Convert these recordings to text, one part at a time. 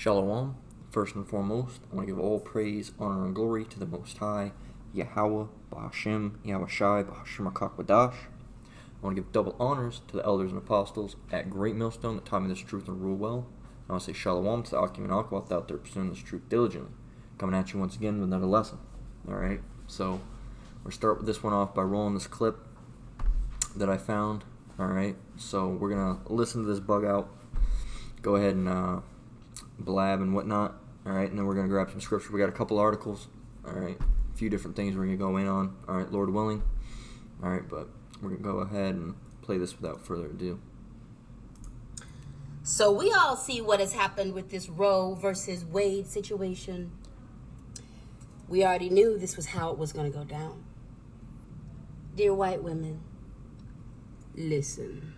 Shalom. First and foremost, I want to give all praise, honor, and glory to the Most High, Yahweh, Ba'Hashem, Yahweh Shai, Ba'Hashem HaKakwadash. I want to give double honors to the elders and apostles at Great Millstone that taught me this truth and rule well. I want to say shalom to the Akim and Akwath out there pursuing this truth diligently. Coming at you once again with another lesson. Alright, so we'll start with this one off by rolling this clip that I found. Alright, so we're going to listen to this bug out. Go ahead and blab and whatnot. Alright, and then we're going to grab some scripture. We got a couple articles. Alright, a few different things we're going to go in on. Alright, Lord willing. Alright, but we're going to go ahead and play this without further ado. So we all see what has happened with this Roe versus Wade situation. We already knew this was how it was going to go down. Dear white women, listen.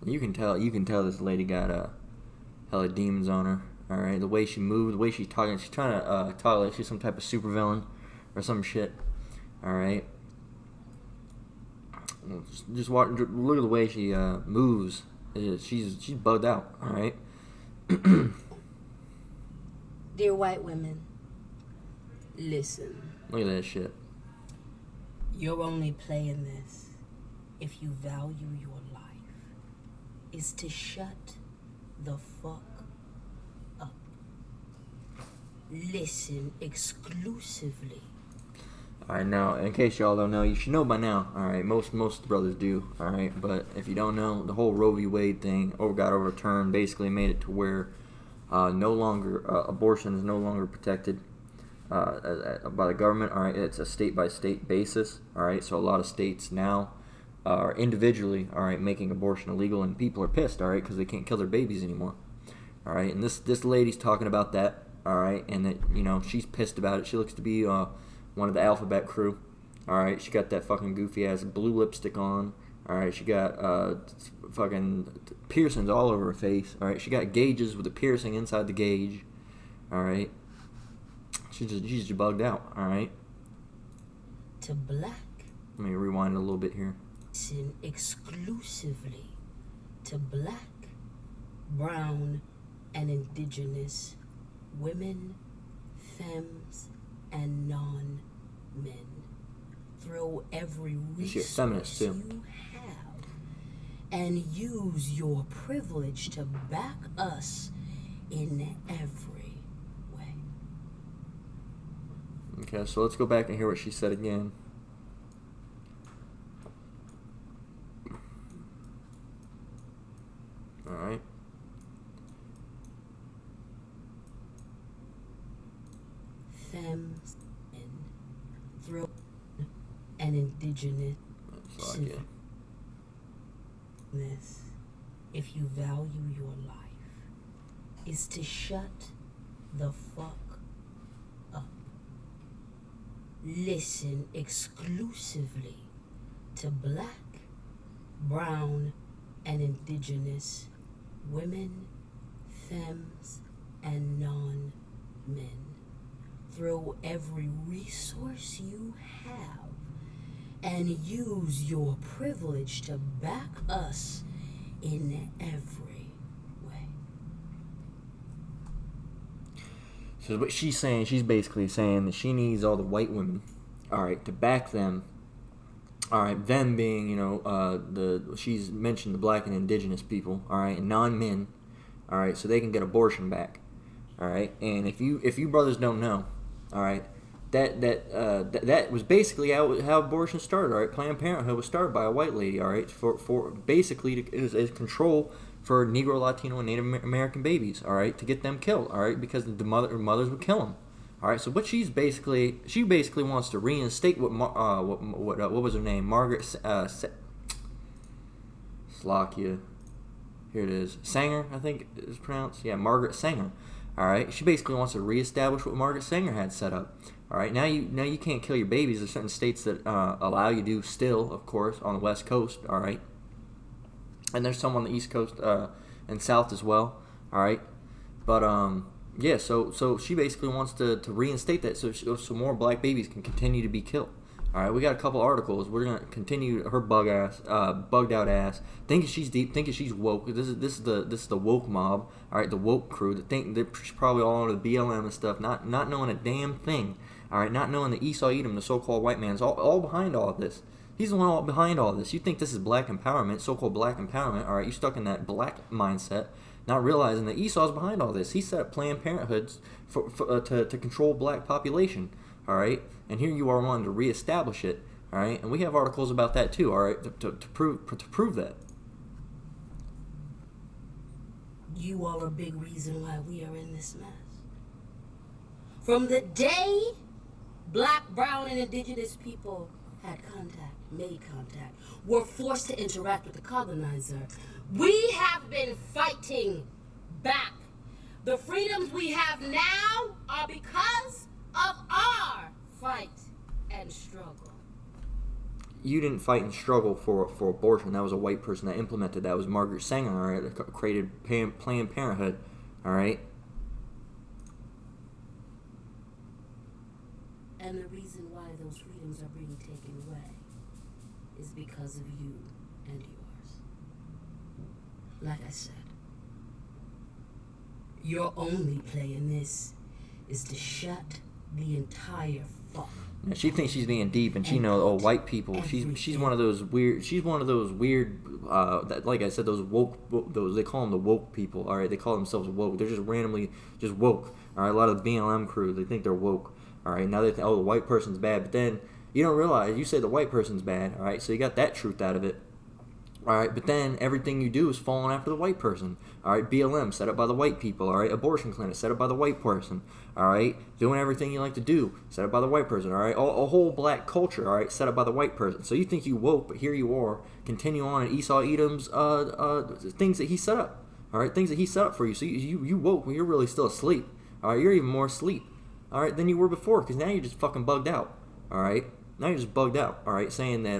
You can tell this lady got hella demons on her. All right, the way she moved, the way she's talking, she's trying to talk like she's some type of supervillain or some shit. All right, just watch, look at the way she moves. She's bugged out. All right. Dear white women, listen. Look at that shit. You're only playing this if you value your life. Is to shut the fuck up. Listen exclusively. Alright, now, in case y'all don't know, you should know by now. Alright, most brothers do. Alright, but if you don't know, the whole Roe v. Wade thing got overturned, basically made it to where no longer, abortion is no longer protected by the government. Alright, it's a state-by-state basis. Alright, so a lot of states now are individually, alright, making abortion illegal, and people are pissed, alright, because they can't kill their babies anymore. Alright, and this lady's talking about that, alright, and that, you know, she's pissed about it. She looks to be one of the alphabet crew. Alright, she got that fucking goofy ass blue lipstick on. Alright, she got fucking piercings all over her face. Alright, she got gauges with a piercing inside the gauge. Alright, she's just bugged out. Alright, To black. let me rewind it a little bit here. Listen exclusively to black, brown, and indigenous women, femmes, and non-men. Throw every resource you have and use your privilege to back us in every way. Okay, so let's go back and hear what she said again. Alright. Femmes and throw an indigenous if you value your life is to shut the fuck up. Listen exclusively to black, brown, and indigenous women, femmes, and non-men. Throw every resource you have and use your privilege to back us in every way. So what she's saying, she's basically saying that she needs all the white women, alright, to back them. Alright, them being, you know, she's mentioned the black and indigenous people, alright, and non-men, alright, so they can get abortion back. Alright, and if you brothers don't know, alright, that was basically how abortion started, alright. Planned Parenthood was started by a white lady, alright, for basically as control for Negro, Latino, and Native American babies, alright, to get them killed, alright, because the mothers would kill them. Alright, so what she basically wants to reinstate what was her name? Margaret Slakia. Here it is. Sanger, I think it's pronounced. Yeah, Margaret Sanger. Alright, she basically wants to reestablish what Margaret Sanger had set up. Alright, now you can't kill your babies. There's certain states that allow you to still, of course, on the West Coast, alright. And there's some on the East Coast and South as well, alright. But yeah, so she basically wants to reinstate that so more black babies can continue to be killed. All right, we got a couple articles. We're gonna continue her bugged out ass, thinking she's deep, thinking she's woke. This is the woke mob. All right, the woke crew that think they're probably all under the BLM and stuff, not knowing a damn thing. All right, not knowing that Esau Edom, the so-called white man, is all behind all of this. He's the one all behind all this. You think this is black empowerment, so-called black empowerment. All right, you stuck in that black mindset, not realizing that Esau's behind all this. He set up Planned Parenthoods to control black population. All right, and here you are wanting to reestablish it. All right, and we have articles about that too. All right, to prove that. You are a big reason why we are in this mess. From the day black, brown, and indigenous people had contact, made contact, were forced to interact with the colonizer, we have been fighting back. The freedoms we have now are because of our fight and struggle. You didn't fight and struggle for abortion. That was a white person that implemented that. It was Margaret Sanger, all right, that created Planned Parenthood, all right? And the reason why those freedoms are being taken away is because of you and yours. Like I said, your only play in this is to shut the entire fuck. Yeah, she thinks she's being deep, and she knows white people. She's one of those weird. She's one of those weird. That, like I said, those woke. Those they call them the woke people. All right, they call themselves woke. They're just randomly just woke. All right, a lot of the BLM crew, they think they're woke. All right, now they think, oh, the white person's bad, but then you don't realize you say the white person's bad. All right, so you got that truth out of it. All right, but then everything you do is falling after the white person. All right, BLM set up by the white people. All right, abortion clinic set up by the white person. All right, doing everything you like to do set up by the white person. All right, a whole black culture. All right, set up by the white person. So you think you woke, but here you are, continue on in Esau Edom's things that he set up. All right, things that he set up for you. So you woke when you're really still asleep. All right, you're even more asleep. All right, than you were before, because now you're just fucking bugged out. All right. Now you're just bugged out, all right, saying that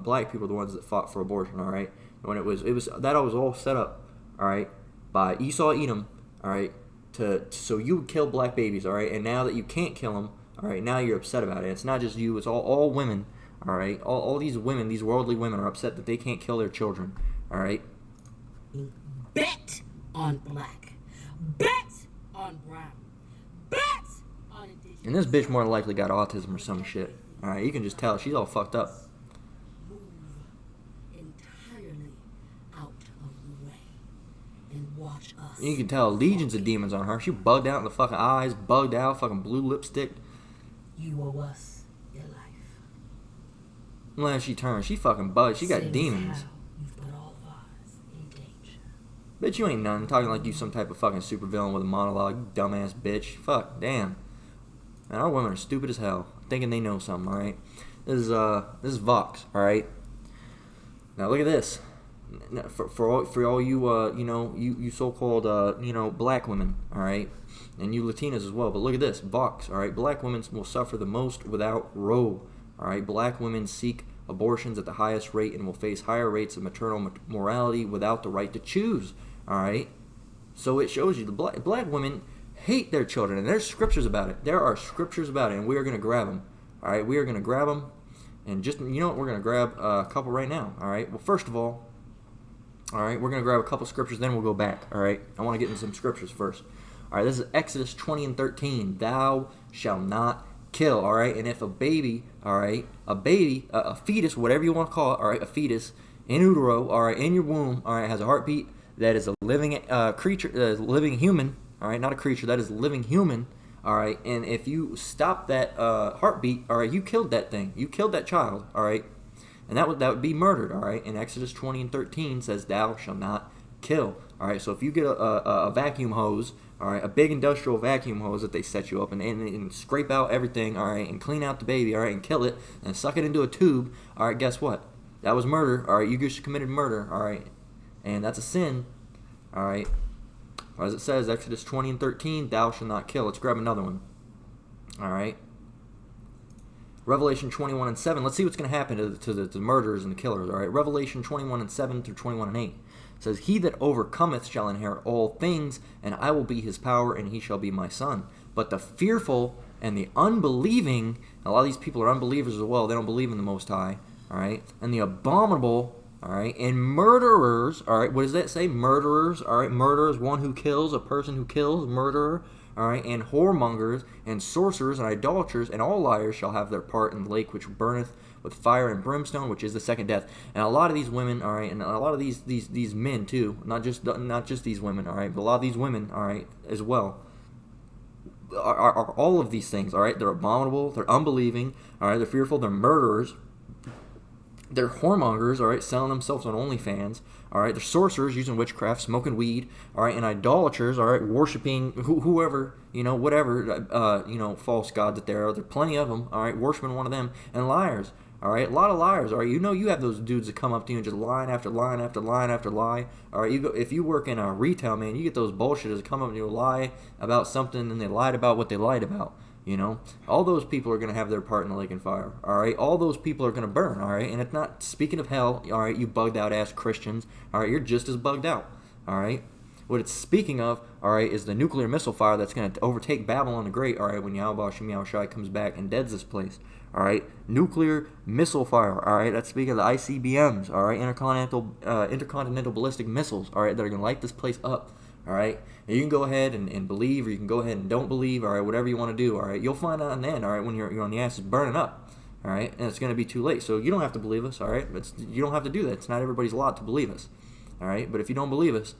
black people are the ones that fought for abortion, all right, when it was that was all set up, all right, by Esau Edom, all right, so you would kill black babies, all right, and now that you can't kill them, all right, now you're upset about it. It's not just you, it's all women, all right, all these women, these worldly women are upset that they can't kill their children, all right. Bet on black, bet on brown, bet on indigenous. And this bitch more than likely got autism or some shit. All right, you can just tell she's all fucked up. Move entirely out of the way and watch us. You can tell legions of demons on her. She bugged out in the fucking eyes, bugged out, fucking blue lipstick. You owe us your life. When she turns, she fucking bugged. She got Same as demons. how you've put all of us in danger. Bitch, you ain't none. Talking like you some type of fucking supervillain with a monologue. You dumbass bitch. Fuck, damn. Man, our women are stupid as hell, thinking they know something. All right, this is Vox. All right. Now look at this. For all you you so-called black women. All right, and you Latinas as well. But look at this, Vox. All right, black women will suffer the most without Roe. All right, black women seek abortions at the highest rate and will face higher rates of maternal mortality without the right to choose. All right, so it shows you the black women hate their children, and there's scriptures about it. There are scriptures about it, and we are going to grab them. All right, we are going to grab them, and just, you know what, we're going to grab a couple right now. All right, well, first of all right, we're going to grab a couple scriptures, then we'll go back. All right, I want to get into some scriptures first. All right, this is Exodus 20 and 13. Thou shalt not kill. All right, and if a baby, all right, a fetus, whatever you want to call it, all right, a fetus in utero, all right, in your womb, all right, has a heartbeat, that is a living creature, living human. All right, not a creature, that is a living human. All right, and if you stop that heartbeat, all right, you killed that thing. You killed that child. All right, and that would be murdered. All right, and Exodus 20 and 13 says, "Thou shalt not kill." All right, so if you get a vacuum hose, all right, a big industrial vacuum hose that they set you up and scrape out everything, all right, and clean out the baby, all right, and kill it and suck it into a tube, all right, guess what? That was murder. All right, you just committed murder. All right, and that's a sin. All right. As it says, Exodus 20 and 13, thou shalt not kill. Let's grab another one. All right. Revelation 21 and 7. Let's see what's going to happen to the murderers and the killers. All right. Revelation 21 and 7 through 21 and 8. It says, He that overcometh shall inherit all things, and I will be his power, and he shall be my son. But the fearful and the unbelieving, A lot of these people are unbelievers as well. They don't believe in the Most High. All right, and the abominable. All right, and murderers. All right, what does that say? Murderers. All right, murderers, one who kills, a person who kills, murderer. All right, and whoremongers, and sorcerers, and idolaters, and all liars shall have their part in the lake which burneth with fire and brimstone, which is the second death. And a lot of these women, all right, and a lot of these men too, not just these women, all right, but a lot of these women, all right, as well, are all of these things, all right. They're abominable, they're unbelieving, all right, they're fearful, they're murderers. They're whoremongers, all right, selling themselves on OnlyFans, all right. They're sorcerers, using witchcraft, smoking weed, all right, and idolaters, all right, worshiping whoever, whatever, false god that there are. There are plenty of them, all right, worshiping one of them, and liars, all right, a lot of liars, all right. You have those dudes that come up to you and just line after line after line after lie, all right. If you work in a retail, man, you get those bullshitters that come up and you lie about something and they lied about what they lied about. All those people are going to have their part in the lake and fire, all right? All those people are going to burn, all right? And it's not, speaking of hell, all right, you bugged out ass Christians, all right, you're just as bugged out, all right? What it's speaking of, all right, is the nuclear missile fire that's going to overtake Babylon the Great, all right, when Yahweh Shem Yahushai comes back and deads this place, all right? Nuclear missile fire, all right? That's speaking of the ICBMs, all right? Intercontinental ballistic missiles, all right, that are going to light this place up. All right, and you can go ahead and believe, or you can go ahead and don't believe. All right, whatever you want to do. All right, you'll find out in the end. All right, when you're on the ass, it's burning up. All right, and it's going to be too late. So you don't have to believe us. All right, you don't have to do that. It's not everybody's lot to believe us. All right, but if you don't believe us,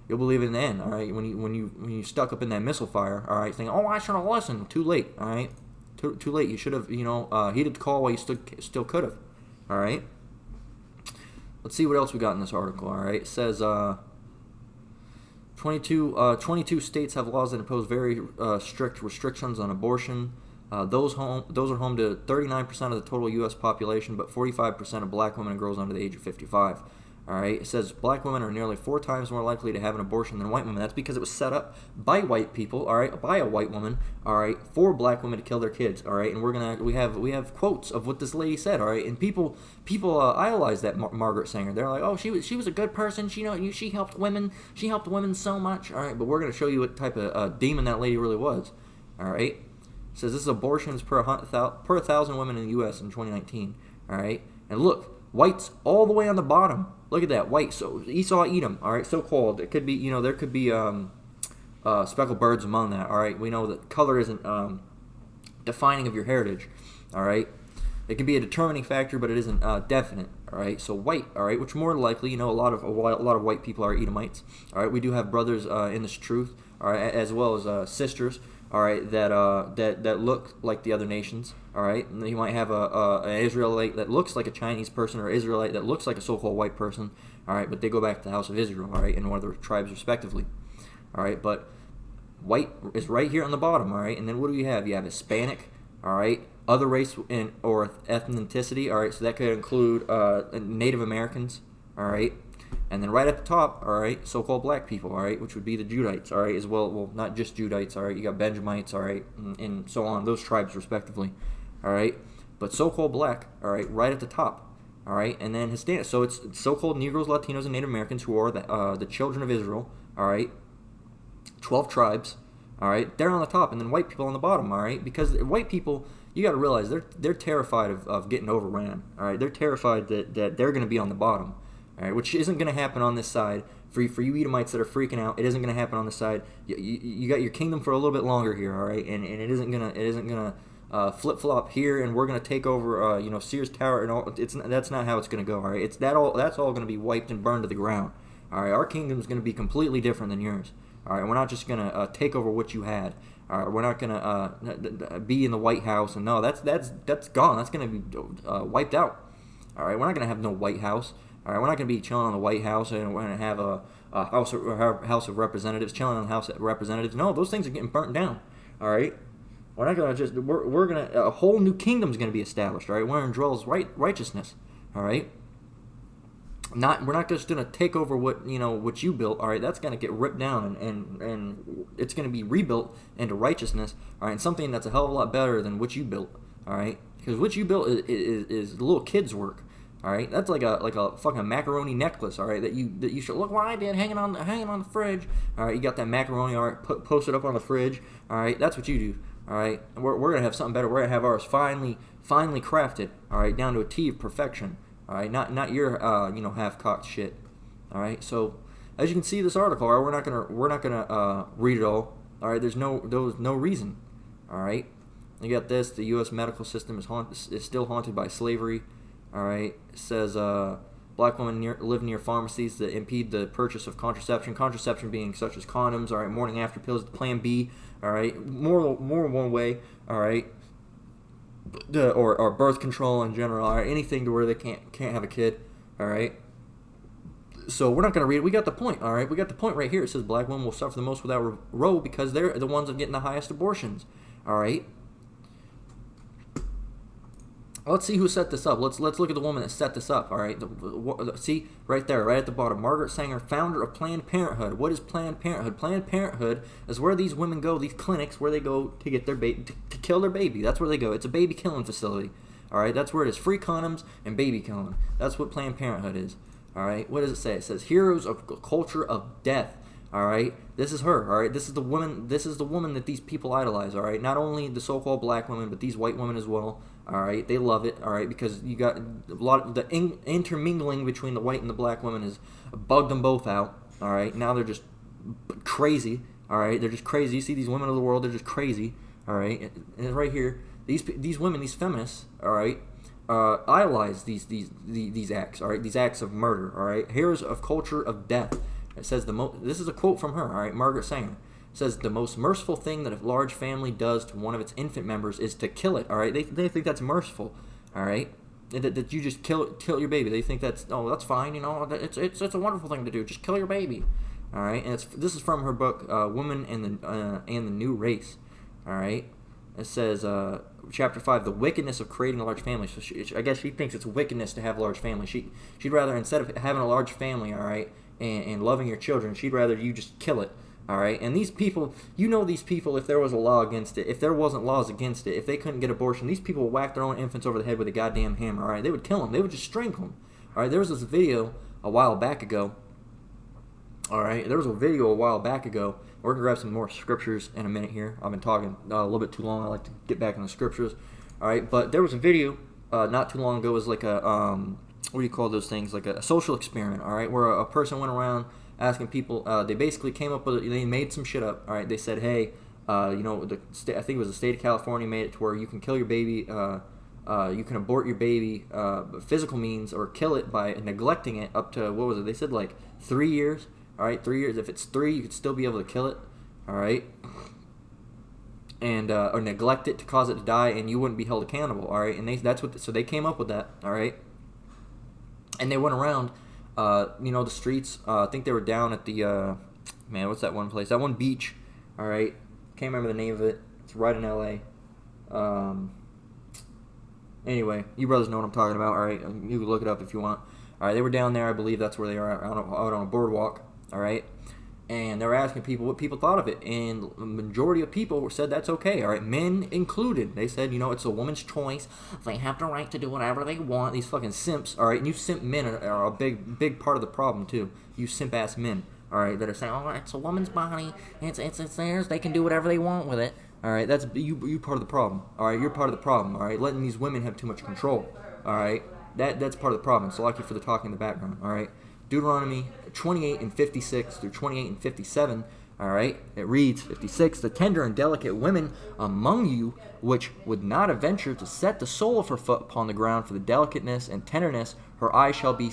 you'll believe it in the end. All right, when you stuck up in that missile fire. All right, thinking, oh, I should have listened. Too late. All right, too late. You should have heeded the call while you still could have. All right. Let's see what else we got in this article. All right, it says. 22 states have laws that impose very strict restrictions on abortion. Those are home to 39% of the total U.S. population, but 45% of black women and girls under the age of 55. All right, it says black women are nearly 4 times more likely to have an abortion than white women. That's because it was set up by white people, all right, by a white woman, all right, for black women to kill their kids, all right. And we have quotes of what this lady said, all right. And people idolize that Margaret Sanger. They're like, oh, she was a good person. She helped women. She helped women so much, all right. But we're gonna show you what type of demon that lady really was, all right. It says this is abortions per 1,000 women in the U.S. in 2019, all right. And look, whites all the way on the bottom. Look at that, white. So Esau, Edom, all right, so-called. It could be, there could be speckled birds among that, all right. We know that color isn't defining of your heritage, all right. It can be a determining factor, but it isn't definite, all right. So white, all right, which more likely, a lot of white people are Edomites, all right. We do have brothers in this truth, all right, as well as sisters, all right, that look like the other nations, all right. And you might have an Israelite that looks like a Chinese person, or Israelite that looks like a so-called white person, all right. But they go back to the house of Israel, all right, in one of their tribes respectively, all right. But white is right here on the bottom, all right. And then what do you have? You have Hispanic, all right, other race or ethnicity, all right. So that could include Native Americans, all right. And then right at the top, all right, so-called black people, all right, which would be the Judites, all right, as well. Well, not just Judites, all right. You got Benjamites, all right, and so on, those tribes respectively, all right. But so-called black, all right, right at the top, all right. And then Hispanic. So it's so-called Negroes, Latinos, and Native Americans who are the children of Israel, all right. 12 tribes, all right. They're on the top, and then white people on the bottom, all right. Because white people, you got to realize they're terrified of getting overran, all right. They're terrified that they're going to be on the bottom. All right, which isn't going to happen on this side. For you Edomites that are freaking out, it isn't going to happen on this side. You got your kingdom for a little bit longer here, all right, and it isn't gonna flip flop here, and we're gonna take over Sears Tower and all. That's not how it's gonna go, all right. That's all gonna be wiped and burned to the ground. All right, our kingdom's gonna be completely different than yours. All right, we're not just gonna take over what you had. All right, we're not gonna be in the White House, and no, that's gone. That's gonna be wiped out. All right, we're not gonna have no White House. All right, we're not going to be chilling on the White House, and we're going to have a House of Representatives chilling on the House of Representatives. No, those things are getting burnt down. All right, we're not going to just we're going to a whole new kingdom's going to be established. All right, wherein dwells righteousness. All right, we're not just going to take over what you built. All right, that's going to get ripped down, and it's going to be rebuilt into righteousness. All right, and something that's a hell of a lot better than what you built. All right, because what you built is little kids' work. All right, that's like a fucking macaroni necklace. All right, that you should look what I did hanging on the fridge. All right, you got that macaroni. All right, posted up on the fridge. All right, that's what you do. All right, and we're gonna have something better. We're gonna have ours finely crafted. All right, down to a T of perfection. All right, not your half-cocked shit. All right, so as you can see this article, all right, we're not gonna read it all. All right, there's no reason. All right, you got this. The U.S. medical system is still haunted by slavery. All right, it says black women live near pharmacies that impede the purchase of contraception. Contraception being such as condoms. All right, morning after pills, Plan B. All right, more one way. All right, or birth control in general. All right, anything to where they can't have a kid. All right. So we're not going to read it. We got the point, all right? We got the point right here. It says black women will suffer the most without Roe because they're the ones that are getting the highest abortions, all right? Let's see who set this up. Let's look at the woman that set this up, all right? See, right there, right at the bottom. Margaret Sanger, founder of Planned Parenthood. What is Planned Parenthood? Planned Parenthood is where these women go, these clinics, where they go to get their baby, to kill their baby. That's where they go. It's a baby killing facility, all right? That's where it is. Free condoms and baby killing. That's what Planned Parenthood is. All right, what does it say? It says heroes of a culture of death. All right, this is her. All right, this is the woman. This is the woman that these people idolize. All right, not only the so-called black women, but these white women as well. All right, they love it. All right, because you got a lot of the intermingling between the white and the black women has bugged them both out. All right, now they're just crazy. All right, they're just crazy. You see these women of the world, they're just crazy. All right, and right here, these women, these feminists. All right. Idolize these acts, all right, these acts of murder, all right, heroes of culture of death. It says this is a quote from her, all right, Margaret Sanger. It says the most merciful thing that a large family does to one of its infant members is to kill it, all right. They think that's merciful, all right, that you just kill your baby. They think that's fine, it's a wonderful thing to do. Just kill your baby, all right. And this is from her book, Women and the New Race, all right. It says, Chapter 5, the wickedness of creating a large family. So I guess she thinks it's wickedness to have a large family. She'd rather, instead of having a large family, all right, and loving your children, she'd rather you just kill it, all right? And these people, these people, if there was a law against it, if there wasn't laws against it, if they couldn't get abortion, these people would whack their own infants over the head with a goddamn hammer, all right? They would kill them. They would just strangle them, all right? There was this video a while back ago. All right, there was a video a while back ago. We're going to grab some more scriptures in a minute here. I've been talking a little bit too long. I like to get back in the scriptures. All right, but there was a video not too long ago. It was like a, what do you call those things? Like a social experiment, all right, where a person went around asking people, they basically came up with, they made some shit up, all right. They said, hey, I think it was the state of California made it to where you can kill your baby, you can abort your baby, physical means, or kill it by neglecting it up to, what was it? They said like 3 years. All right, 3 years. If it's 3, you could still be able to kill it. All right, and or neglect it to cause it to die, and you wouldn't be held accountable. All right, and so they came up with that. All right, and they went around, the streets. I think they were down at the what's that one place? That one beach. All right, can't remember the name of it. It's right in L.A. Anyway, you brothers know what I'm talking about. All right, you can look it up if you want. All right, they were down there. I believe that's where they are, out on a boardwalk. All right, and they were asking people what people thought of it, and the majority of people said that's okay. All right, men included. They said, it's a woman's choice. They have the right to do whatever they want. These fucking simps. All right, and you simp men are a big part of the problem too. You simp ass men. All right, that are saying, oh, it's a woman's body. It's theirs. They can do whatever they want with it. All right, that's you part of the problem. All right, you're part of the problem. All right, letting these women have too much control. All right. That's part of the problem. So, like you for the talk in the background. All right, Deuteronomy 28 and 56 through 28 and 57. All right, it reads 56. The tender and delicate women among you, which would not adventure to set the sole of her foot upon the ground for the delicateness and tenderness, her eye shall be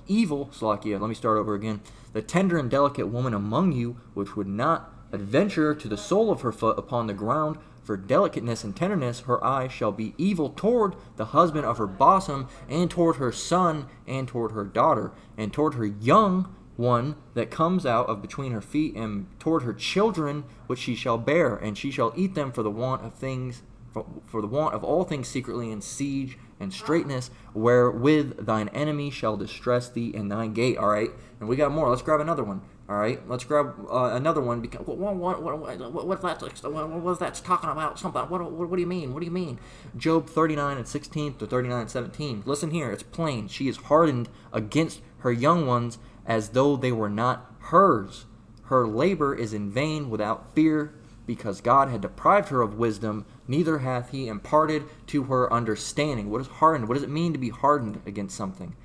evil. Salakia, let me start over again. The tender and delicate woman among you, which would not adventure to the sole of her foot upon the ground for delicateness and tenderness, her eye shall be evil toward the husband of her bosom, and toward her son, and toward her daughter, and toward her young one that comes out of between her feet, and toward her children which she shall bear, and she shall eat them for the want of all things secretly, in siege and straitness, wherewith thine enemy shall distress thee in thine gate. All right, and we got more. Let's grab another one. All right, let's grab another one. Because what's that talking about? Something. What do you mean? What do you mean? Job 39 and 16 to 39 and 17. Listen here. It's plain. She is hardened against her young ones as though they were not hers. Her labor is in vain without fear. because God had deprived her of wisdom, neither hath he imparted to her understanding. What is hardened? What does it mean to be hardened against something?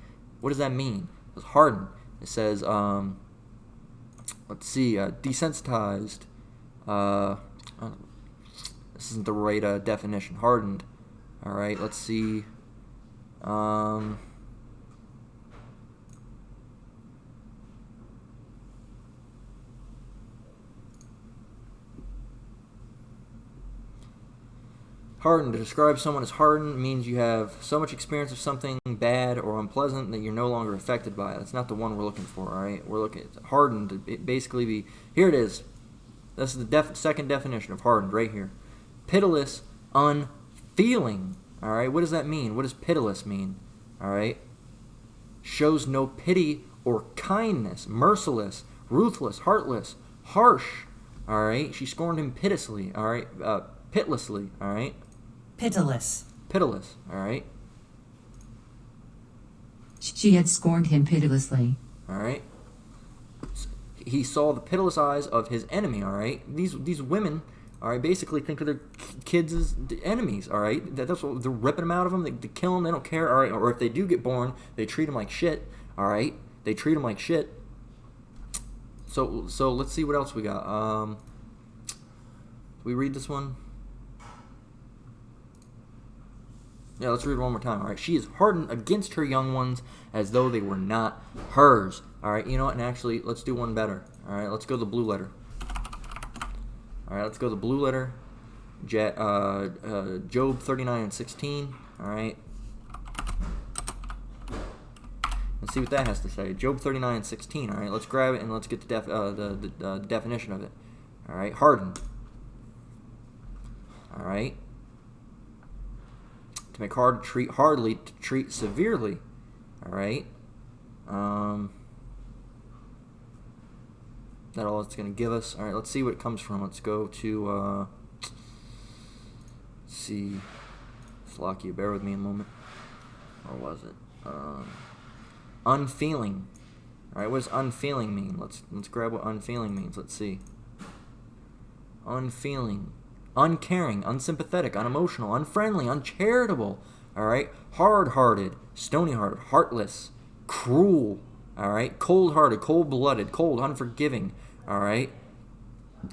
What does that mean? It's hardened. It says, let's see, desensitized. This isn't the right definition. Hardened. All right, let's see. Hardened. To describe someone as hardened means you have so much experience of something bad or unpleasant that you're no longer affected by it. That's not the one we're looking for, all right? We're looking at hardened to basically be... Here it is. This is the second definition of hardened right here. Pitiless, unfeeling. All right? What does that mean? What does pitiless mean? All right? Shows no pity or kindness. Merciless, ruthless, heartless, harsh. All right? She scorned him pitilessly. All right? Pitilessly. All right? Pitiless. Pitiless, all right? She had scorned him pitilessly. All right? He saw the pitiless eyes of his enemy, all right? These women, all right, basically think of their kids as enemies, all right? That's what they're ripping them out of them. They kill them. They don't care, all right? Or if they do get born, they treat them like shit, all right? They treat them like shit. So let's see what else we got. We read this one? Yeah, let's read it one more time. All right, she is hardened against her young ones as though they were not hers. All right, you know what? And actually, let's do one better. All right, let's go the blue letter. All right, let's go the blue letter. Job 39:16. All right. Let's see what that has to say. Job 39:16. All right, let's grab it and let's get the definition of it. All right, hardened. All right. To make hard, to treat hardly, to treat severely. All right. That all it's going to give us. All right, let's see what it comes from. Let's go to, let's see. Slocky, bear with me a moment. Or was it? Unfeeling. All right, what does unfeeling mean? Let's grab what unfeeling means. Let's see. Unfeeling. Uncaring, unsympathetic, unemotional, unfriendly, uncharitable, all right? Hard-hearted, stony-hearted, heartless, cruel, all right? Cold-hearted, cold-blooded, cold, unforgiving, all right?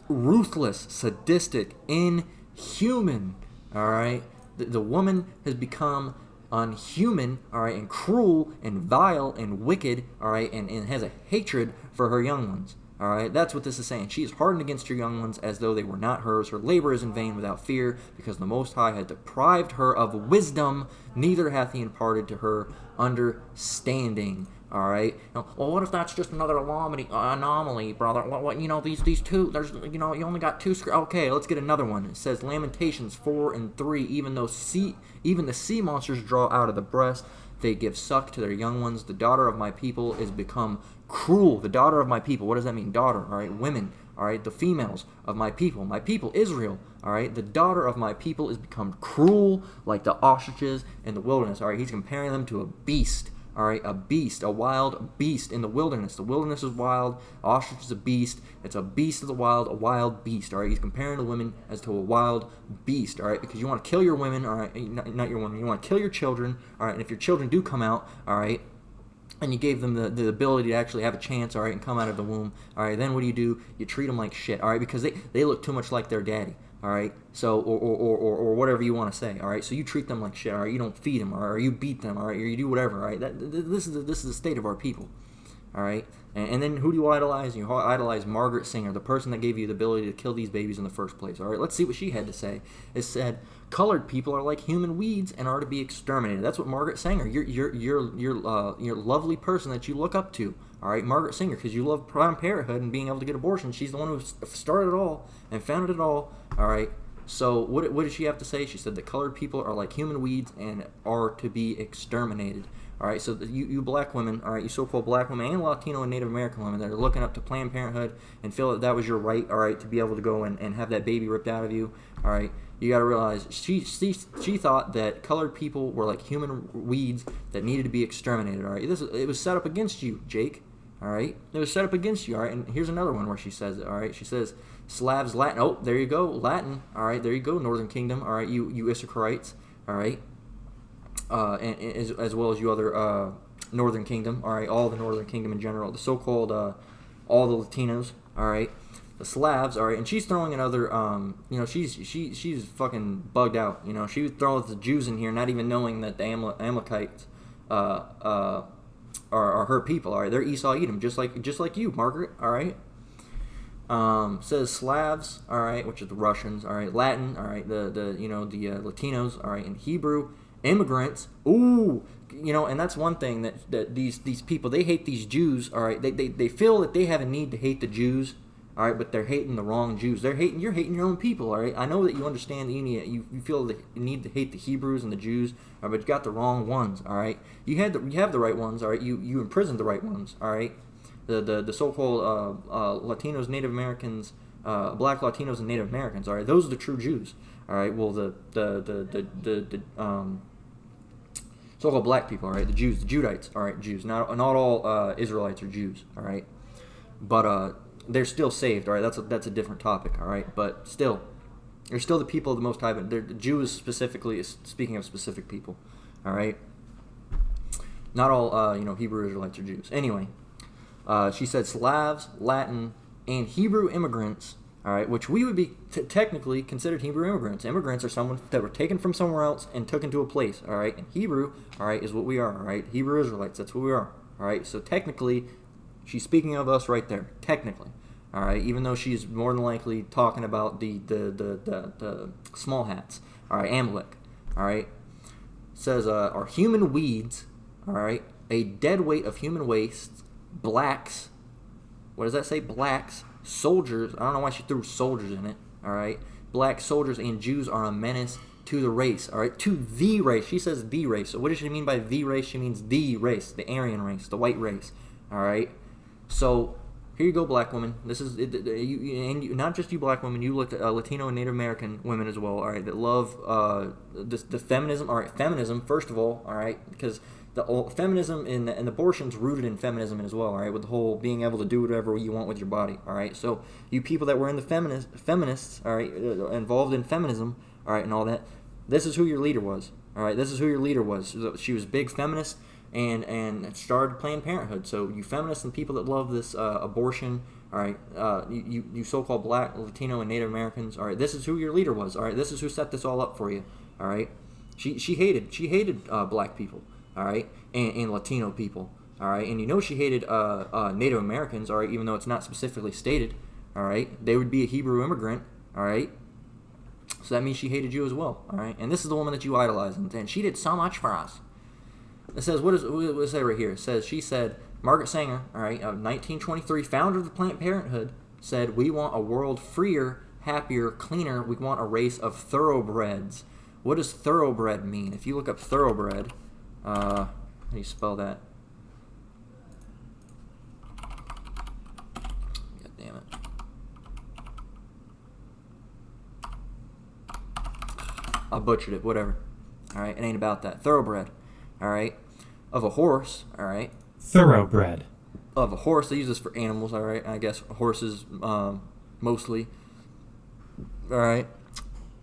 Ruthless, sadistic, inhuman, all right? The woman has become unhuman, all right, and cruel and vile and wicked, all right, and has a hatred for her young ones. All right, that's what this is saying. She is hardened against her young ones as though they were not hers. Her labor is in vain without fear, because the Most High had deprived her of wisdom, neither hath he imparted to her understanding. All right. Now, well, what if that's just another anomaly, brother? What these two? There's you only got two. Okay, let's get another one. It says Lamentations 4:3. Even the sea monsters draw out of the breast, they give suck to their young ones. The daughter of my people is become cruel. The daughter of my people. What does that mean? Daughter. All right. Women. All right. The females of my people. My people, Israel. All right. The daughter of my people is become cruel like the ostriches in the wilderness. All right. He's comparing them to a beast. All right, a beast, a wild beast in the wilderness. The wilderness is wild. Ostrich is a beast. It's a beast of the wild, a wild beast. All right, he's comparing the women as to a wild beast. All right, because you want to kill your women. All right, not your women. You want to kill your children. All right, and if your children do come out, all right, and you gave them the ability to actually have a chance, all right, and come out of the womb, all right, then what do? You treat them like shit, all right, because they look too much like their daddy. All right, so or whatever you want to say. All right, so you treat them like shit. All right, you don't feed them. Or you beat them. All right, or you do whatever. All right, this is the state of our people. All right, and then who do you idolize? You idolize Margaret Singer, the person that gave you the ability to kill these babies in the first place. All right, let's see what she had to say. It said, "Colored people are like human weeds and are to be exterminated." That's what Margaret Singer, your lovely person that you look up to. All right, Margaret Singer, because you love Planned Parenthood and being able to get abortions. She's the one who started it all and founded it all. All right. So what did she have to say? She said that colored people are like human weeds and are to be exterminated. All right. So you black women, all right, you so-called black women and Latino and Native American women that are looking up to Planned Parenthood and feel that was your right, all right, to be able to go and have that baby ripped out of you. All right. You got to realize she thought that colored people were like human weeds that needed to be exterminated. All right. It was set up against you, Jake. All right, it was set up against you. All right, and here's another one where she says it. All right, she says Slavs, Latin. Oh, there you go, Latin. All right, there you go, Northern Kingdom. All right, you Issacharites. All right, and as well as you other Northern Kingdom. All right, all the Northern Kingdom in general. The so-called all the Latinos. All right, the Slavs. All right, and she's throwing another. She's fucking bugged out. She was throwing the Jews in here, not even knowing that the Amalekites are her people. All right, they're Esau Edom, just like you, Margaret. All right. Says Slavs, all right, which are the Russians, all right, Latin, all right, the Latinos, all right, and Hebrew immigrants. Ooh, and that's one thing that these people, they hate these Jews, all right. They feel that they have a need to hate the Jews, all right, but they're hating the wrong Jews. You're hating your own people, all right. I know that you understand that you feel the need to hate the Hebrews and the Jews, all right, but you got the wrong ones, all right. You have the right ones, all right. You imprisoned the right ones, all right. The so-called Latinos, Native Americans, Black Latinos, and Native Americans. All right, those are the true Jews. All right, well the so-called black people. All right, the Jews, the Judites. All right, Jews. Not all Israelites are Jews. All right, but they're still saved. All right, that's a different topic. All right, but still, they're still the people of the Most High. But the Jews specifically is speaking of specific people. All right, not all Hebrew Israelites are Jews. Anyway. She said Slavs, Latin, and Hebrew immigrants, all right, which we would be technically considered Hebrew immigrants. Immigrants are someone that were taken from somewhere else and took into a place, all right? And Hebrew, all right, is what we are, all right? Hebrew Israelites, that's what we are, all right? So technically, she's speaking of us right there, technically, all right? Even though she's more than likely talking about the small hats, all right? Amalek, all right? Says, are human weeds, all right? A dead weight of human waste. Blacks, what does that say? Blacks, soldiers, I don't know why she threw soldiers in it, alright? Black soldiers and Jews are a menace to the race, alright? To the race. She says the race. So what does she mean by the race? She means the race, the Aryan race, the white race, alright? So, here you go, black woman. This is, not just you black women, you look at Latino and Native American women as well, alright, that love the feminism, alright, feminism, first of all, alright, because the feminism and abortion's rooted in feminism as well, all right, with the whole being able to do whatever you want with your body, all right. So you people that were in the feminists, all right, involved in feminism, all right, and all that, this is who your leader was, all right. This is who your leader was. She was a big feminist and started Planned Parenthood. So you feminists and people that love this abortion, all right, you so-called Black, Latino, and Native Americans, all right, this is who your leader was, all right. This is who set this all up for you, all right. She hated black people. All right, and Latino people, all right, and she hated Native Americans, all right, even though it's not specifically stated, all right, they would be a Hebrew immigrant, all right, so that means she hated you as well, all right, and this is the woman that you idolize, and she did so much for us. It says, what does it say right here? It says, she said, Margaret Sanger, all right, of 1923, founder of the Planned Parenthood, said, we want a world freer, happier, cleaner, we want a race of thoroughbreds. What does thoroughbred mean? If you look up thoroughbred, how do you spell that? God damn it. I butchered it, whatever. Alright, it ain't about that. Thoroughbred. Alright. Of a horse, alright. Thoroughbred. Of a horse, they use this for animals, alright. I guess horses, mostly. Alright.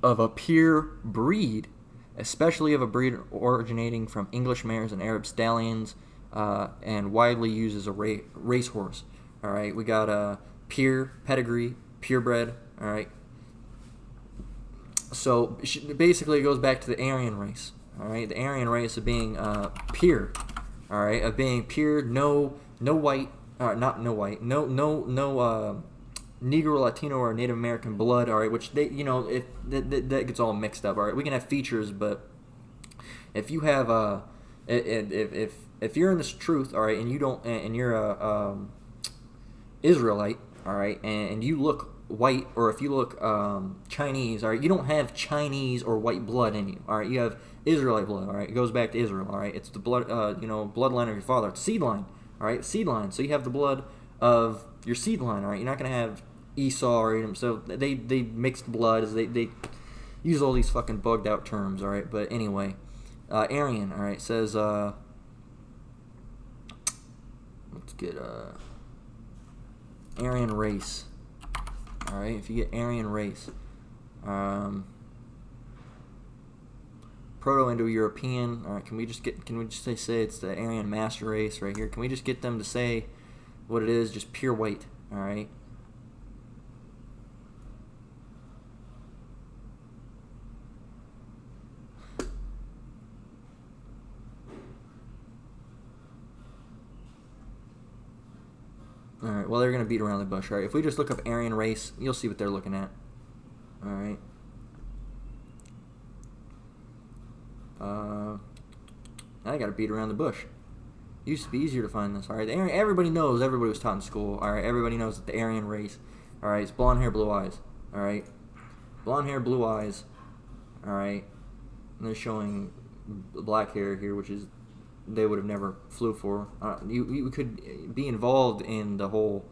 Of a pure breed. Especially of a breed originating from English mares and Arab stallions, and widely used as a racehorse. All right, we got pure pedigree, purebred. All right, so basically it goes back to the Aryan race. All right, the Aryan race of being pure. All right, of being pure, no white, not no white, no Negro, Latino, or Native American blood, all right, which they, if that gets all mixed up, all right. We can have features, but if you have if you're in this truth, all right, and you don't, and you're a Israelite, all right, and you look white, or if you look Chinese, all right, you don't have Chinese or white blood in you, all right. You have Israelite blood, all right. It goes back to Israel, all right. It's the blood, bloodline of your father. It's seed line, all right, seed line. So you have the blood of your seed line, all right. You're not gonna have Esau or Edom. So they mixed blood, as they use all these fucking bugged out terms, all right. But anyway, Aryan, all right, says let's get Aryan race. All right, if you get Aryan race, Proto-Indo-European. All right, can we just say it's the Aryan master race right here? Can we just get them to say what it is? Just pure white. All right. All right. Well, they're gonna beat around the bush. All right. If we just look up Aryan race, you'll see what they're looking at. All right. I got to beat around the bush. Used to be easier to find this. All right, everybody knows. Everybody was taught in school. All right, everybody knows that the Aryan race. All right, it's blonde hair, blue eyes. All right, blonde hair, blue eyes. All right, and they're showing black hair here, which is they would have never flew for. You could be involved in the whole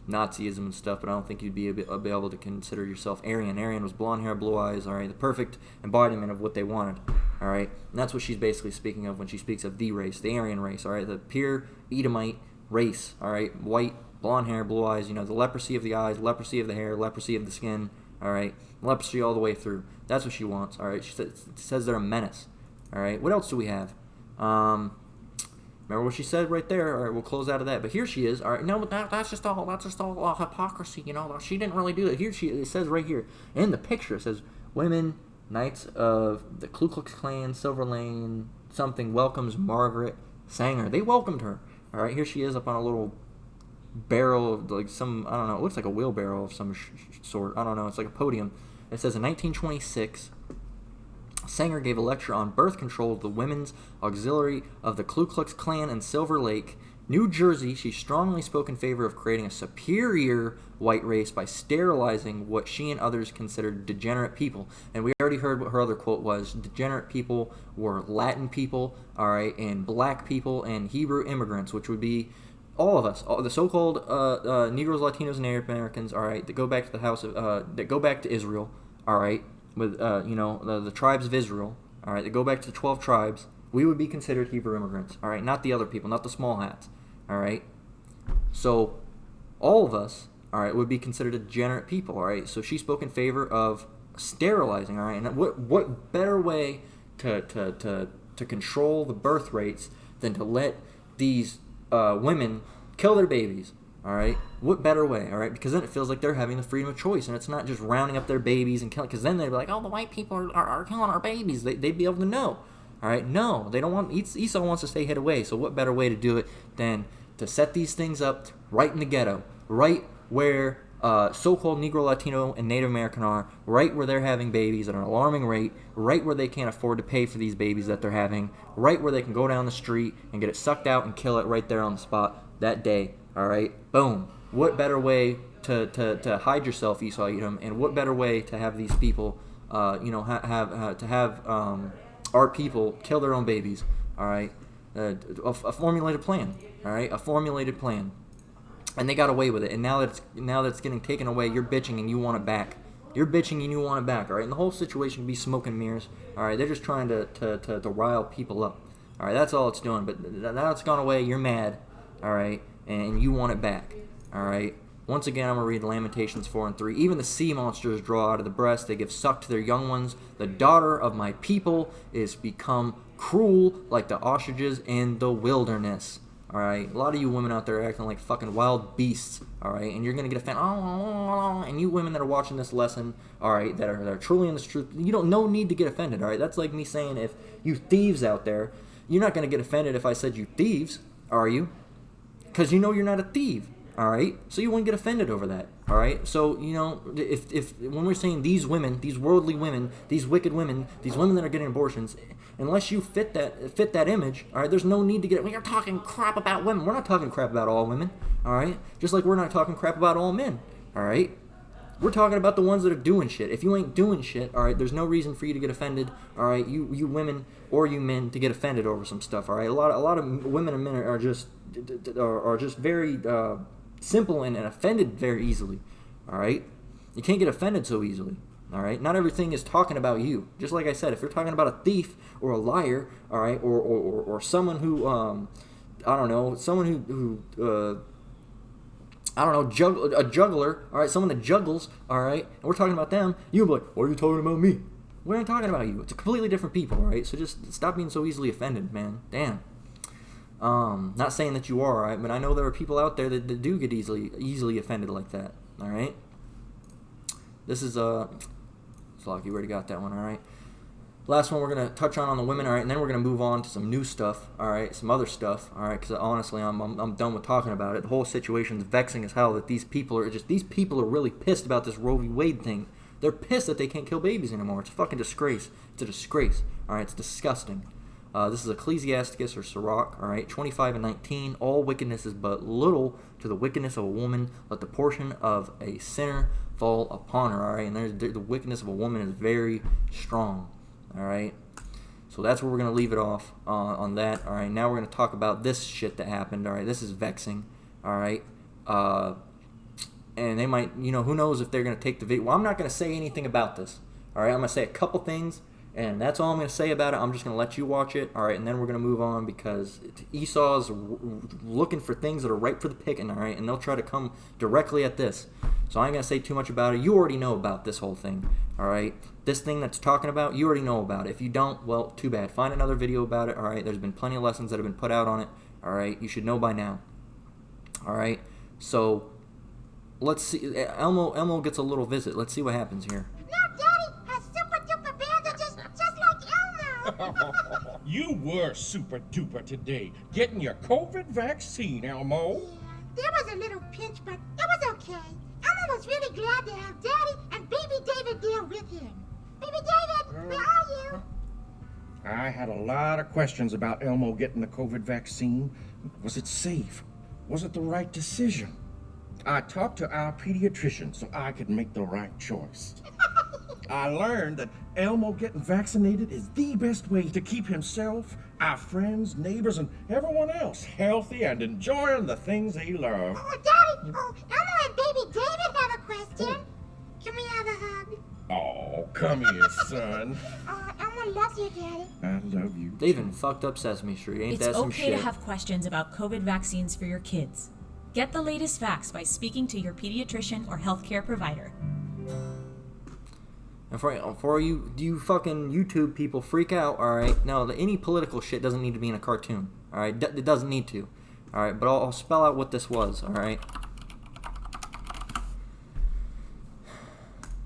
Nazism and stuff, but I don't think you'd be able to consider yourself Aryan. Aryan was blonde hair, blue eyes. All right, the perfect embodiment of what they wanted. All right, and that's what she's basically speaking of when she speaks of the race, the Aryan race. All right, the pure Edomite race. All right, white, blonde hair, blue eyes. You know, the leprosy of the eyes, leprosy of the hair, leprosy of the skin. All right, leprosy all the way through. That's what she wants. All right, she says they're a menace. All right, what else do we have? Remember what she said right there? All right, we'll close out of that. But here she is. All right, no, that's just all hypocrisy. You know, she didn't really do that. Here it says right here in the picture. It says women. Knights of the Ku Klux Klan, Silver Lane, something welcomes Margaret Sanger. They welcomed her. All right, here she is up on a little barrel of like some, I don't know, it looks like a wheelbarrow of some sort. I don't know, it's like a podium. It says in 1926, Sanger gave a lecture on birth control of the Women's Auxiliary of the Ku Klux Klan in Silver Lake, New Jersey. She strongly spoke in favor of creating a superior white race by sterilizing what she and others considered degenerate people. And we already heard what her other quote was. Degenerate people were Latin people, all right, and black people and Hebrew immigrants, which would be all of us, all the so-called Negroes, Latinos, and Native Americans, all right, that go back to the house of, that go back to Israel, all right, with the tribes of Israel, all right, that go back to the 12 tribes. We would be considered Hebrew immigrants, all right, not the other people, not the small hats. All right, so all of us, all right, would be considered degenerate people. All right, so she spoke in favor of sterilizing. All right, and what better way to control the birth rates than to let these women kill their babies? All right, what better way? All right, because then it feels like they're having the freedom of choice, and it's not just rounding up their babies and killing. Because then they'd be like, oh, the white people are killing our babies. They'd be able to know. All right, no, they don't want. Esau wants to stay hid away. So what better way to do it than to set these things up right in the ghetto, right where so-called Negro, Latino, and Native American are, right where they're having babies at an alarming rate, right where they can't afford to pay for these babies that they're having, right where they can go down the street and get it sucked out and kill it right there on the spot that day. All right, boom. What better way to hide yourself, Esau Edom, and what better way to have these people, have our people kill their own babies? All right, a formulated plan. All right, a formulated plan, and they got away with it. And now that it's getting taken away, you're bitching and you want it back. You're bitching and you want it back. All right, and the whole situation can be smoke and mirrors. All right, they're just trying to rile people up. All right, that's all it's doing. But now it's gone away. You're mad. All right, and you want it back. All right. Once again, I'm going to read Lamentations 4 and 3. Even the sea monsters draw out of the breast. They give suck to their young ones. The daughter of my people is become cruel like the ostriches in the wilderness. All right. A lot of you women out there are acting like fucking wild beasts. All right. And you're going to get offended. And you women that are watching this lesson, all right, that are truly in this truth, you don't no need to get offended. All right. That's like me saying if you thieves out there, you're not going to get offended if I said you thieves, are you? Because you know you're not a thief. All right, so you wouldn't get offended over that. All right, so if when we're saying these women, these worldly women, these wicked women, these women that are getting abortions, unless you fit that image, all right, there's no need to get. We are talking crap about women. We're not talking crap about all women. All right, just like we're not talking crap about all men. All right, we're talking about the ones that are doing shit. If you ain't doing shit, all right, there's no reason for you to get offended. All right, you women or you men to get offended over some stuff. All right, a lot of women and men are just very. Simple and offended very easily. All right, you can't get offended so easily. All right, not everything is talking about you. Just like I said, if you're talking about a thief or a liar, all right, or someone who I don't know, someone who I don't know, a juggler, all right, someone that juggles, all right, and we're talking about them, you'll be like, why are you talking about me? We ain't talking about you. It's a completely different people, all right? So just stop being so easily offended, man. Damn. Not saying that you are, all right, but I know there are people out there that do get easily offended like that, all right? This is, Slock, you already got that one, all right? Last one we're going to touch on the women, all right, and then we're going to move on to some new stuff, all right, some other stuff, all right, because honestly, I'm done with talking about it. The whole situation's vexing as hell that these people are really pissed about this Roe v. Wade thing. They're pissed that they can't kill babies anymore. It's a fucking disgrace. It's a disgrace, all right, it's disgusting. This is Ecclesiasticus or Sirach, all right, 25 and 19. All wickedness is but little to the wickedness of a woman. Let the portion of a sinner fall upon her, all right, and the wickedness of a woman is very strong. All right, so that's where we're going to leave it off on that. All right, now we're going to talk about this shit that happened. All right, this is vexing. All right, and they might, who knows if they're going to take the video. Well, I'm not going to say anything about this. All right, I'm going to say a couple things, and that's all I'm going to say about it. I'm just going to let you watch it. All right, and then we're going to move on because Esau's looking for things that are ripe for the picking. All right, and they'll try to come directly at this. So I ain't going to say too much about it. You already know about this whole thing. All right, this thing that's talking about, you already know about it. If you don't, well, too bad. Find another video about it. All right, there's been plenty of lessons that have been put out on it. All right, you should know by now. All right, so let's see. Elmo gets a little visit. Let's see what happens here. Now Daddy has super duper bandages just like Elmo. You were super duper today, getting your COVID vaccine, Elmo. There was a little pinch, but it was okay. Elmo was really glad to have Daddy and Baby David there with him. Baby David, where are you? I had a lot of questions about Elmo getting the COVID vaccine. Was it safe? Was it the right decision? I talked to our pediatrician so I could make the right choice. I learned that Elmo getting vaccinated is the best way to keep himself, our friends, neighbors, and everyone else healthy and enjoying the things they love. Oh, Daddy, Elmo and Baby David have a question. Can we have a hug? Oh, come here, son. Elmo loves you, Daddy. I love you. They even fucked up Sesame Street. Ain't that some shit? It's okay to have questions about COVID vaccines for your kids. Get the latest facts by speaking to your pediatrician or healthcare provider. And for you fucking YouTube people freak out, all right? No, any political shit doesn't need to be in a cartoon, all right? It doesn't need to, all right? But I'll spell out what this was, all right?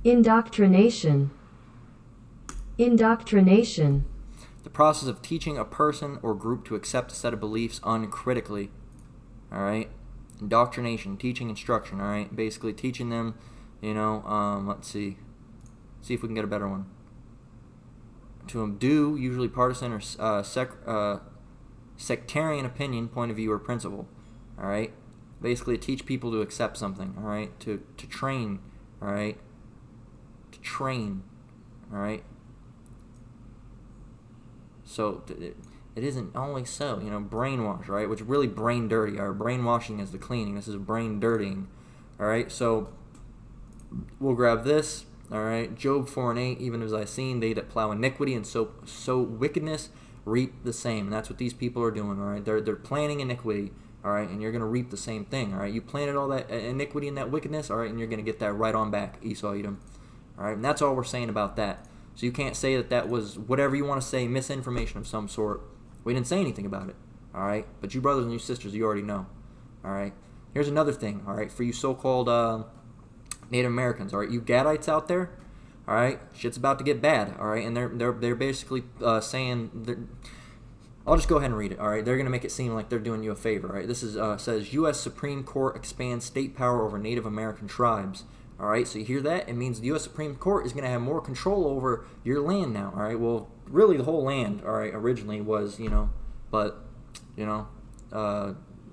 Indoctrination. Indoctrination. The process of teaching a person or group to accept a set of beliefs uncritically, all right? Indoctrination, teaching instruction, all right? Basically teaching them, let's see. See if we can get a better one. To undo usually partisan or sectarian opinion, point of view, or principle. All right. Basically, to teach people to accept something. All right. To train. All right. To train. All right. So it isn't only so. Brainwash. Right. Which really brain dirty. Our brainwashing is the cleaning. This is brain dirtying. All right. So we'll grab this. All right, Job 4 and 8, even as I seen, they that plow iniquity and sow wickedness reap the same. And that's what these people are doing, all right? They're planting iniquity, all right? And you're going to reap the same thing, all right? You planted all that iniquity and that wickedness, all right? And you're going to get that right on back, Esau, Edom. All right, and that's all we're saying about that. So you can't say that was whatever you want to say, misinformation of some sort. We didn't say anything about it, all right? But you brothers and you sisters, you already know, all right? Here's another thing, all right? For you so-called Native Americans, all right, you Gadites out there, all right, shit's about to get bad, all right, and they're basically saying, I'll just go ahead and read it, all right. They're gonna make it seem like they're doing you a favor, all right. This is says U.S. Supreme Court expands state power over Native American tribes, all right. So you hear that? It means the U.S. Supreme Court is gonna have more control over your land now, all right. Well, really, the whole land, all right, originally was, but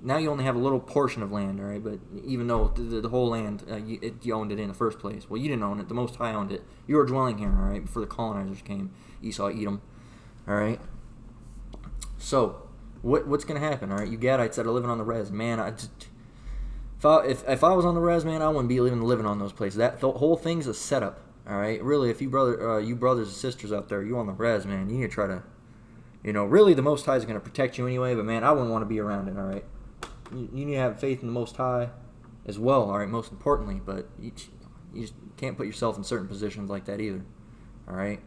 now you only have a little portion of land, all right? But even though the whole land, you owned it in the first place. Well, you didn't own it. The Most High owned it. You were dwelling here, all right, before the colonizers came. Esau, Edom, all right? So, what's going to happen, all right? You Gadites that are living on the res, man, if I was on the res, man, I wouldn't be living on those places. That the whole thing's a setup, all right? Really, if you brothers and sisters out there, you on the res, man, you need to try to, really the Most High is going to protect you anyway, but, man, I wouldn't want to be around it, all right? You need to have faith in the Most High, as well, all right, most importantly, but you just can't put yourself in certain positions like that either, all right?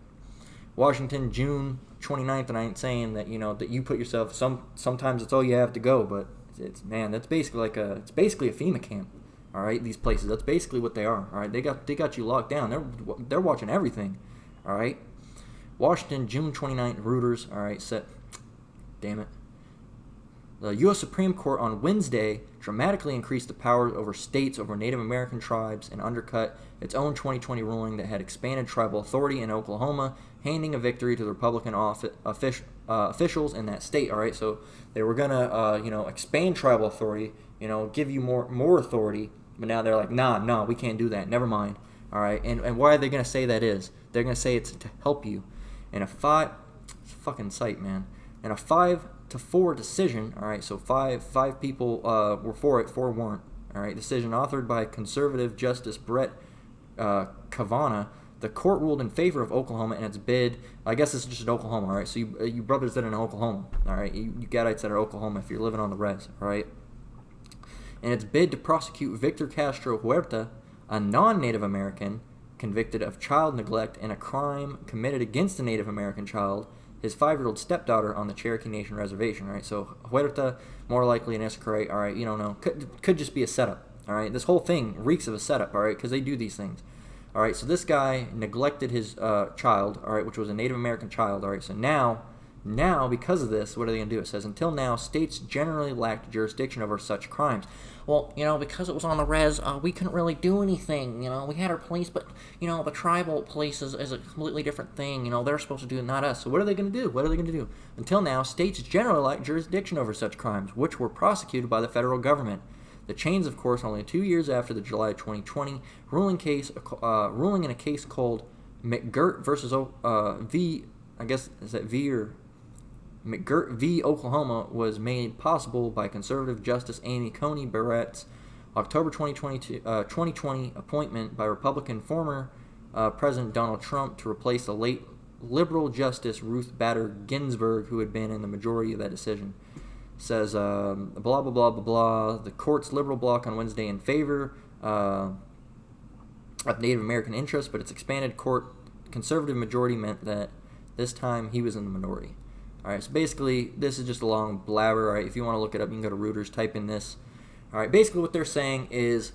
Washington, June 29th, and I ain't saying that, that you put yourself, sometimes it's all you have to go, but that's basically it's basically a FEMA camp, all right, these places, that's basically what they are, all right? They got you locked down, they're watching everything, all right? Washington, June 29th, Reuters, all right, damn it. The U.S. Supreme Court on Wednesday dramatically increased the powers over states over Native American tribes and undercut its own 2020 ruling that had expanded tribal authority in Oklahoma, handing a victory to the Republican officials in that state. All right, so they were gonna, expand tribal authority, give you more authority, but now they're like, nah, we can't do that. Never mind. All right, and why are they gonna say that is? They're gonna say it's to help you. And it's a fucking sight, man. And a 5-4 decision, all right, so five people were for it, 4 weren't, all right, decision authored by conservative Justice Brett Kavanaugh. The court ruled in favor of Oklahoma in its bid. I guess this is just in Oklahoma, all right, so you brothers that are in Oklahoma, all right, you Gadites that are Oklahoma if you're living on the res, all right, in its bid to prosecute Victor Castro Huerta, a non-Native American, convicted of child neglect and a crime committed against a Native American child, his 5-year-old stepdaughter on the Cherokee Nation reservation, right? So Huerta, more likely an Issaquah, all right, you don't know, could just be a setup, all right? This whole thing reeks of a setup, all right, because they do these things, all right? So this guy neglected his child, all right, which was a Native American child, all right? So now, because of this, what are they going to do? It says, until now, states generally lacked jurisdiction over such crimes. Well, because it was on the res, we couldn't really do anything. We had our police, but, the tribal police is a completely different thing. They're supposed to do it, not us. So what are they going to do? Until now, states generally lacked jurisdiction over such crimes, which were prosecuted by the federal government. The change, of course, only 2 years after the July 2020 ruling in a case called McGirt versus McGirt v. Oklahoma was made possible by conservative Justice Amy Coney Barrett's October 2020 appointment by Republican former President Donald Trump to replace the late liberal Justice Ruth Bader Ginsburg, who had been in the majority of that decision. It says, blah, blah, blah, blah, blah. The court's liberal bloc on Wednesday in favor of Native American interests, but its expanded court conservative majority meant that this time he was in the minority. All right, so basically, this is just a long blabber. All right, if you want to look it up, you can go to Reuters, type in this. All right, basically what they're saying is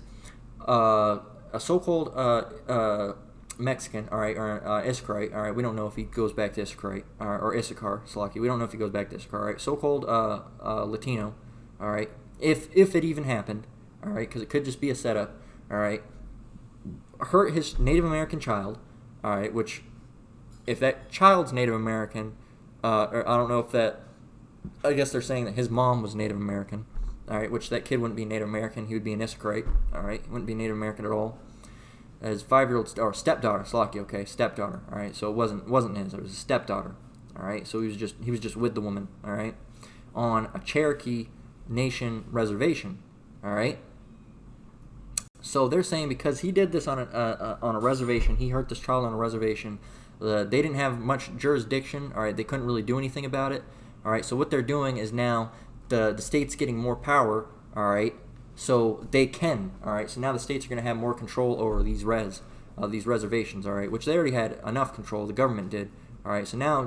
a so-called Mexican, all right, or Issaquah, all right, we don't know if he goes back to Issaquah, or Issachar, Salaki, we don't know if he goes back to Issachar, all right, so-called Latino, all right, if it even happened, all right, because it could just be a setup, all right, hurt his Native American child, all right, which, if that child's Native American, or I don't know if that, I guess they're saying that his mom was Native American, all right, which that kid wouldn't be Native American, he would be an Issaquah, all right, he wouldn't be Native American at all. His 5-year-old or stepdaughter, Slaki, okay, stepdaughter, all right, so it wasn't his, it was his stepdaughter, all right, so he was just with the woman, all right, on a Cherokee Nation reservation, all right. So they're saying because he did this on a reservation, he hurt this child on a reservation. They didn't have much jurisdiction, all right, they couldn't really do anything about it, all right, so what they're doing is now the state's getting more power, all right, so they can, all right, so now the states are going to have more control over these reservations, all right, which they already had enough control, the government did, all right, so now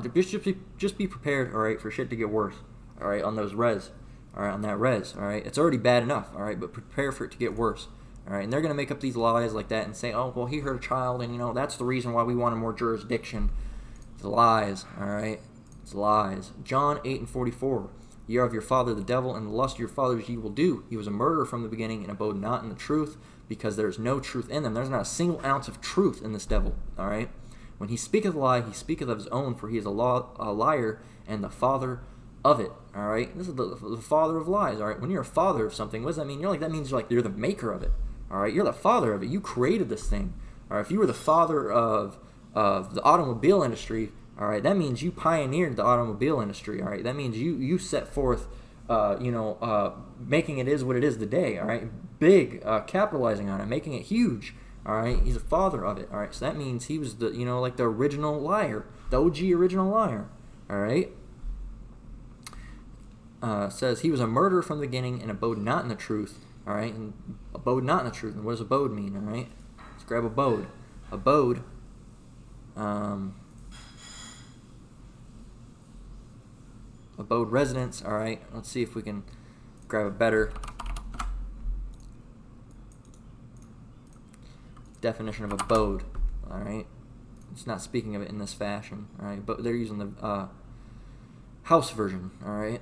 just be prepared, all right, for shit to get worse, all right, on those all right, on that all right, it's already bad enough, all right, but prepare for it to get worse. All right, and they're going to make up these lies like that and say, oh, well, he hurt a child, and, that's the reason why we wanted more jurisdiction. It's lies, all right? It's lies. John 8:44. Ye are of your father the devil, and the lust of your fathers ye will do. He was a murderer from the beginning, and abode not in the truth, because there is no truth in them. There's not a single ounce of truth in this devil, all right? When he speaketh a lie, he speaketh of his own, for he is a liar, and the father of it, all right? This is the father of lies, all right? When you're a father of something, what does that mean? That means you're the maker of it. All right, you're the father of it. You created this thing. All right, if you were the father of the automobile industry, all right, that means you pioneered the automobile industry. All right, that means you set forth, making it is what it is today. All right, big, capitalizing on it, making it huge. All right, he's a father of it. All right, so that means he was the the original liar, the OG original liar. All right. Says he was a murderer from the beginning and abode not in the truth, all right, and abode not in the truth. And what does abode mean? All right, let's grab abode. Abode. Abode, residence. All right, let's see if we can grab a better definition of abode. All right, it's not speaking of it in this fashion. All right, but they're using the house version. All right.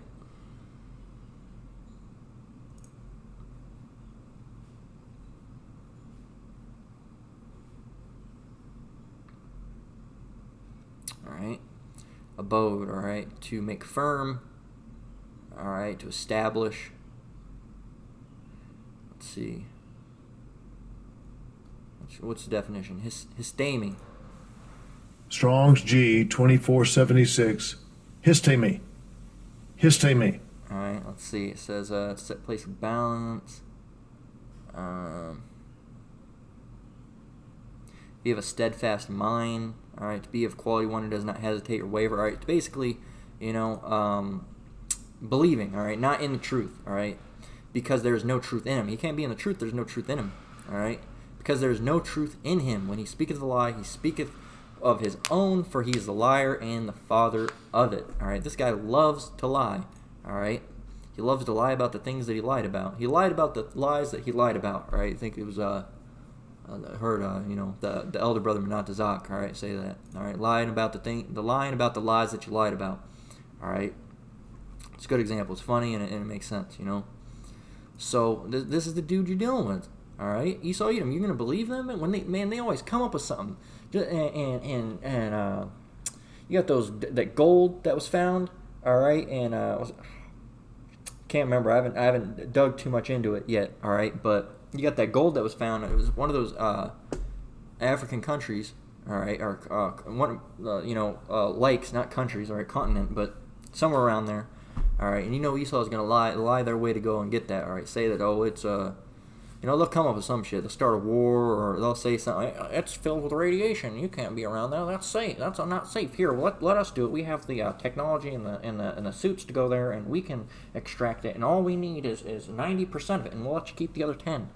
Alright, abode, alright, to make firm, alright, to establish. Let's see. What's the definition? Histemi. Strong's G 2476. Histemi. Histemi. Alright, let's see. It says set place of balance. Be of a steadfast mind. All right, to be of quality one who does not hesitate or waver. All right, basically, believing. All right, not in the truth. All right, because there is no truth in him. He can't be in the truth. There's no truth in him. All right, because there is no truth in him. When he speaketh a lie, he speaketh of his own, for he is the liar and the father of it. All right, this guy loves to lie. All right, he loves to lie about the things that he lied about. He lied about the lies that he lied about. All right, I think it was I heard, the elder brother Menatazak, all right, say that. All right, lying about the lies that you lied about. All right, it's a good example. It's funny and it makes sense, So this is the dude you're dealing with. All right, Esau Edom. You're gonna believe them? And when they always come up with something. And you got that gold that was found. All right, and can't remember. I haven't dug too much into it yet. All right, but you got that gold that was found. It was one of those African countries, all right, or lakes, not countries, all right, continent, but somewhere around there, all right. And Esau is gonna lie their way to go and get that, all right. Say that it's they'll come up with some shit. They'll start a war, or they'll say something. It's filled with radiation. You can't be around that. That's safe. That's not safe. Here, let us do it. We have the technology and the suits to go there, and we can extract it. And all we need is 90% of it, and we'll let you keep the other 10.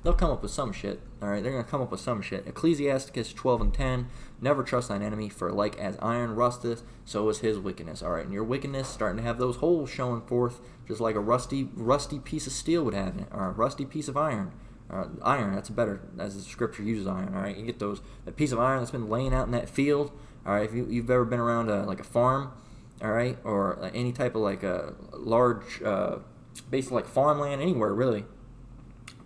They'll come up with some shit. All right, they're gonna come up with some shit. Ecclesiasticus 12:10. Never trust thine enemy, for like as iron rusteth, so is his wickedness. All right, and your wickedness starting to have those holes showing forth, just like a rusty piece of steel would have in it, or a rusty piece of iron. Iron, that's better, as the scripture uses iron. All right, you get that piece of iron that's been laying out in that field. All right, if you've ever been around like a farm, all right, or any type of like a large, basically like farmland anywhere really.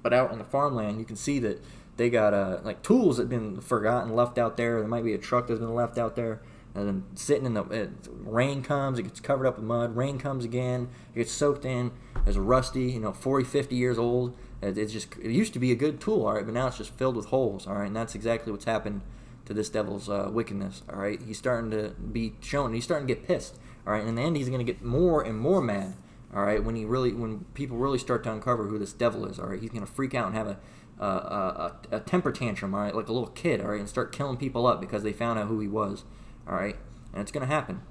But out in the farmland, you can see that they got like tools that have been forgotten, left out there. There might be a truck that's been left out there, and then sitting in rain comes, it gets covered up with mud. Rain comes again, it gets soaked in. It's rusty, 40, 50 years old. It used to be a good tool, all right, but now it's just filled with holes, all right. And that's exactly what's happened to this devil's wickedness, all right. He's starting to be shown. He's starting to get pissed, all right. And in the end, he's going to get more and more mad. All right, when people really start to uncover who this devil is, all right, he's gonna freak out and have a temper tantrum, all right, like a little kid, all right, and start killing people up because they found out who he was, all right, and it's gonna happen.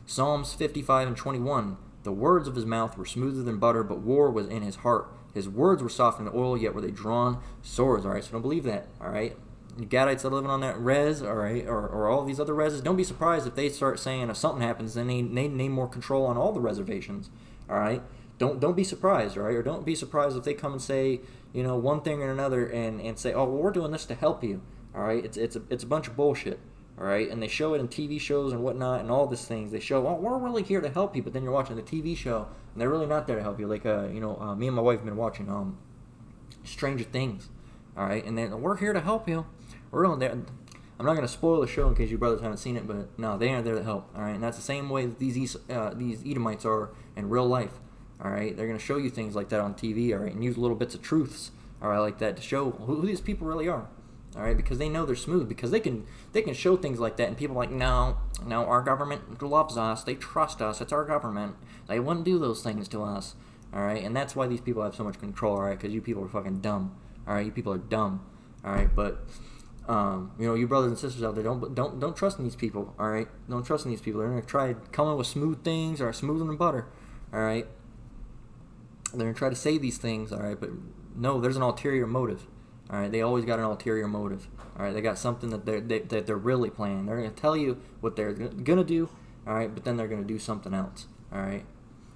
Psalms 55:21. The words of his mouth were smoother than butter, but war was in his heart. His words were softer than oil, yet were they drawn swords. All right, so don't believe that. All right, you Gadites that are living on that res, all right, or all these other reses, don't be surprised if they start saying if something happens, then they name more control on all the reservations. All right, don't be surprised, all right, or don't be surprised if they come and say, one thing or another, and say, oh, well, we're doing this to help you. All right, it's a bunch of bullshit. All right, and they show it in TV shows and whatnot, and all these things. They show, oh, we're really here to help you, but then you're watching the TV show, and they're really not there to help you. Like, me and my wife have been watching Stranger Things. All right, and then we're here to help you. We're really there. I'm not going to spoil the show in case you brothers haven't seen it, but no, they aren't there to help. All right, and that's the same way that these Edomites are in real life. All right, they're going to show you things like that on TV. All right, and use little bits of truths. All right, like that to show who these people really are. All right, because they know they're smooth, because they can show things like that, and people are like, no, our government loves us, they trust us, it's our government, they wouldn't do those things to us. All right, and that's why these people have so much control. All right, because you people are fucking dumb. All right, you people are dumb. All right, but you brothers and sisters out there, don't trust in these people. All right, don't trust in these people. They're gonna try coming with smooth things or smoother than butter. All right, they're gonna try to say these things. All right, but No, there's an ulterior motive. All right, they always got an ulterior motive. All right, they got something that they're really planning. They're going to tell you what they're going to do. All right, but then they're going to do something else. All right,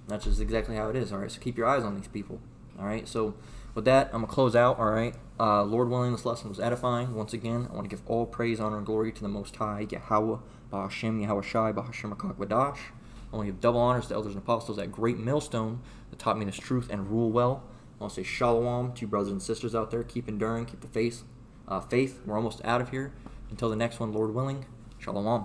that's just exactly how it is. All right, so keep your eyes on these people. All right, so with that, I'm going to close out. All right, Lord willing, this lesson was edifying. Once again, I want to give all praise, honor, and glory to the Most High, Yahweh, Bahashem, Yahweh Shai, Bahashem Akak Wadash. I want to give double honors to elders and apostles at Great Millstone that taught me this truth and rule well. I want to say shalom to you brothers and sisters out there. Keep enduring, keep the faith. We're almost out of here. Until the next one, Lord willing, shalom.